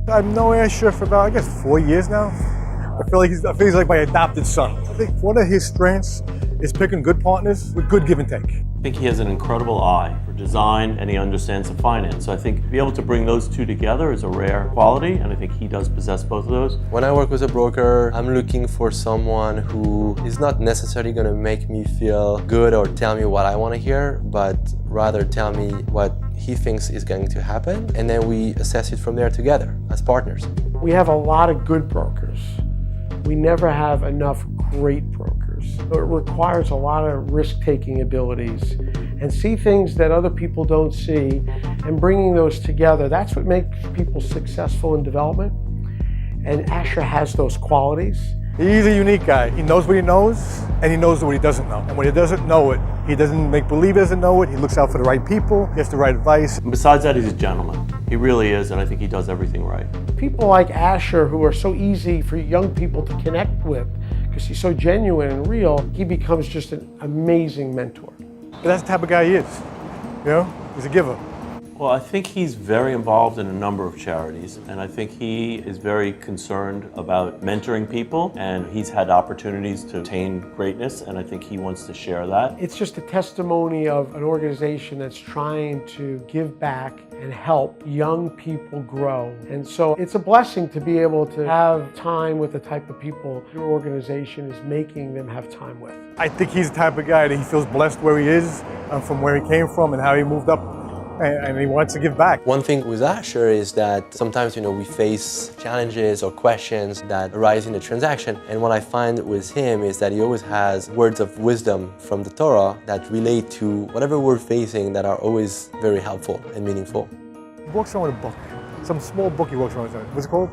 I've known Asher for about, I guess, 4 years now. I feel he's like my adopted son. I think one of his strengths is picking good partners with good give and take. I think he has an incredible eye for design and he understands the finance. So I think to be able to bring those two together is a rare quality, and I think he does possess both of those. When I work with a broker, I'm looking for someone who is not necessarily going to make me feel good or tell me what I want to hear, but rather tell me what he thinks is going to happen, and then we assess it from there together as partners. We have a lot of good brokers. We never have enough great brokers. It requires a lot of risk-taking abilities and see things that other people don't see, and bringing those together, that's what makes people successful in development. And Asher has those qualities. He's a unique guy. He knows what he knows, and he knows what he doesn't know. And when he doesn't know it, he doesn't make believe he doesn't know it. He looks out for the right people, he has the right advice. And besides that, he's a gentleman. He really is, and I think he does everything right. People like Asher, who are so easy for young people to connect with, because he's so genuine and real, he becomes just an amazing mentor. But that's the type of guy he is. You know, he's a giver. Well, I think he's very involved in a number of charities, and I think he is very concerned about mentoring people, and he's had opportunities to attain greatness, and I think he wants to share that. It's just a testimony of an organization that's trying to give back and help young people grow. And so it's a blessing to be able to have time with the type of people your organization is making them have time with. I think he's the type of guy that he feels blessed where he is, from where he came from and how he moved up. And he wants to give back. One thing with Asher is that sometimes, we face challenges or questions that arise in the transaction. And what I find with him is that he always has words of wisdom from the Torah that relate to whatever we're facing, that are always very helpful and meaningful. He walks around with a book. Some small book he walks around with. What's it called?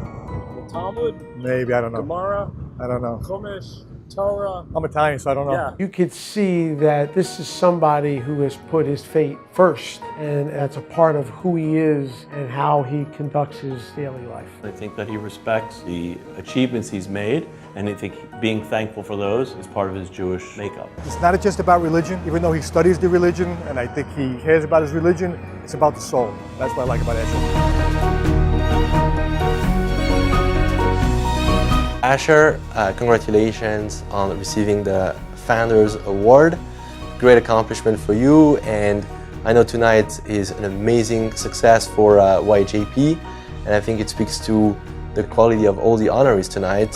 Talmud? Maybe, I don't know. Gemara? I don't know. Chumash? Torah? I'm Italian, so I don't know. Yeah. You could see that this is somebody who has put his faith first, and that's a part of who he is and how he conducts his daily life. I think that he respects the achievements he's made, and I think being thankful for those is part of his Jewish makeup. It's not just about religion, even though he studies the religion, and I think he cares about his religion, it's about the soul. That's what I like about Asher. Asher, congratulations on receiving the Founders Award. Great accomplishment for you, and I know tonight is an amazing success for YJP, and I think it speaks to the quality of all the honorees tonight.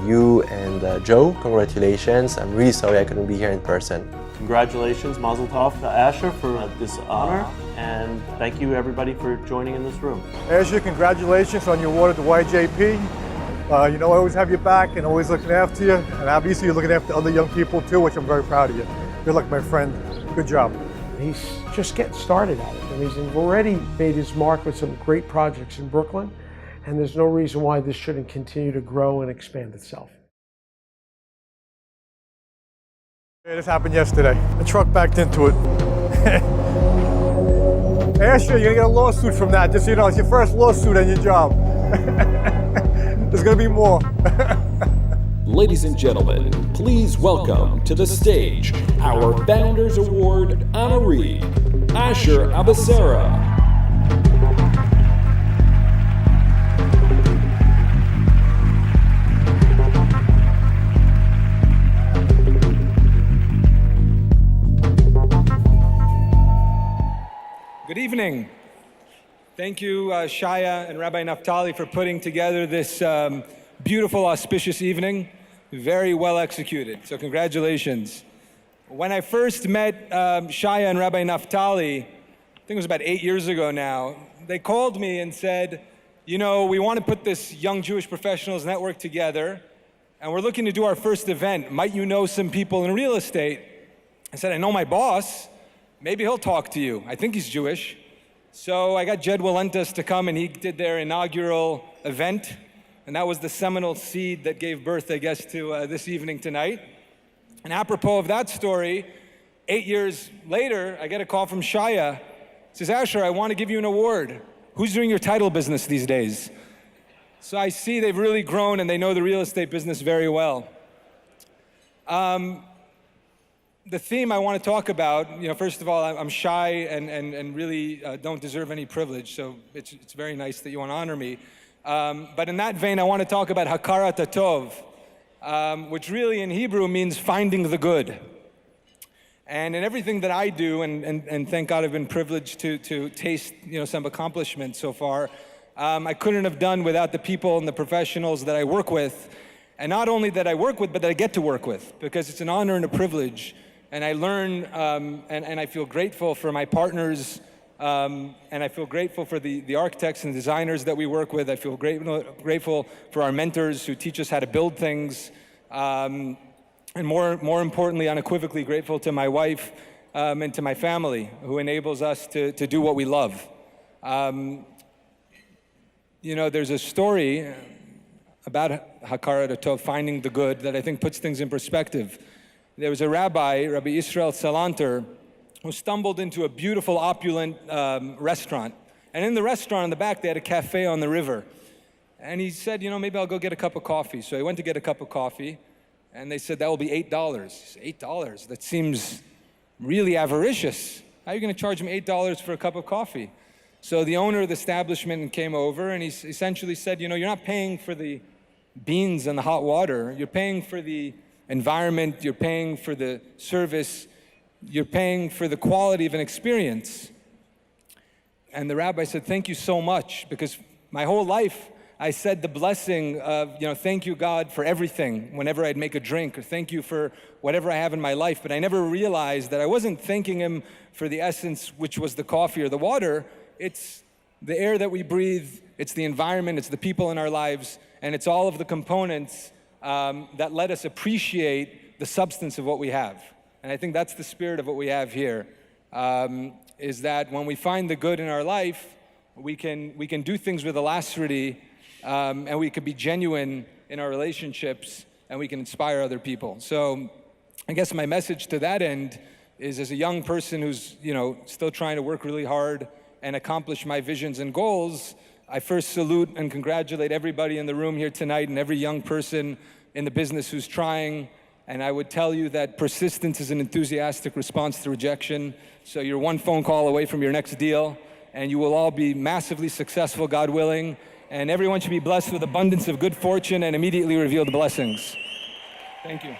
You and Joe, congratulations. I'm really sorry I couldn't be here in person. Congratulations, Mazel Tov to Asher for this honor, and thank you everybody for joining in this room. Asher, congratulations on your award at the YJP. I always have your back and always looking after you, and obviously you're looking after other young people too, which I'm very proud of you. Good luck, my friend. Good job. He's just getting started at it, and he's already made his mark with some great projects in Brooklyn, and there's no reason why this shouldn't continue to grow and expand itself. Yeah, this happened yesterday. The truck backed into it. Asher, you're gonna get a lawsuit from that, just so you know. It's your first lawsuit on your job. There's gonna be more. Ladies and gentlemen, please welcome to the stage our Founders Award honoree, Asher Abehsera. Good evening. Thank you, Shaya and Rabbi Naftali, for putting together this beautiful, auspicious evening. Very well executed, so congratulations. When I first met Shaya and Rabbi Naftali, I think it was about 8 years ago now, they called me and said, we want to put this Young Jewish Professionals Network together, and we're looking to do our first event. Might you know some people in real estate? I said, I know my boss. Maybe he'll talk to you. I think he's Jewish. So I got Jed Walentis to come, and he did their inaugural event, and that was the seminal seed that gave birth, I guess, to this evening tonight. And apropos of that story, 8 years later, I get a call from Shaya. He says, Asher, I want to give you an award. Who's doing your title business these days? So I see they've really grown, and they know the real estate business very well. The theme I want to talk about, first of all, I'm shy and really don't deserve any privilege, so it's very nice that you want to honor me. But in that vein, I want to talk about hakarat hatov, which really in Hebrew means finding the good. And in everything that I do, and thank God I've been privileged to taste some accomplishments so far, I couldn't have done without the people and the professionals that I work with. And not only that I work with, but that I get to work with, because it's an honor and a privilege. And I learn, and I feel grateful for my partners, and I feel grateful for the architects and designers that we work with. I feel grateful for our mentors who teach us how to build things. And more importantly, unequivocally grateful to my wife and to my family, who enables us to do what we love. There's a story about hakarat hatov, finding the good, that I think puts things in perspective. There was a rabbi, Rabbi Israel Salanter, who stumbled into a beautiful, opulent restaurant. And in the restaurant, in the back, they had a cafe on the river. And he said, maybe I'll go get a cup of coffee. So he went to get a cup of coffee, and they said, that will be $8. He said, $8? That seems really avaricious. How are you going to charge him $8 for a cup of coffee? So the owner of the establishment came over, and he essentially said, you're not paying for the beans and the hot water. You're paying for the environment. You're paying for the service. You're paying for the quality of an experience. And the rabbi said, thank you so much, because my whole life I said the blessing of, thank you, God, for everything whenever I'd make a drink, or thank you for whatever I have in my life. But I never realized that I wasn't thanking him for the essence, which was the coffee or the water. It's the air that we breathe, it's the environment, it's the people in our lives, and it's all of the components that let us appreciate the substance of what we have. And I think that's the spirit of what we have here, is that when we find the good in our life, we can do things with alacrity, and we can be genuine in our relationships, and we can inspire other people. So I guess my message to that end is, as a young person who's still trying to work really hard and accomplish my visions and goals, I first salute and congratulate everybody in the room here tonight and every young person in the business who's trying. And I would tell you that persistence is an enthusiastic response to rejection. So you're one phone call away from your next deal, and you will all be massively successful, God willing. And everyone should be blessed with abundance of good fortune and immediately revealed blessings. Thank you.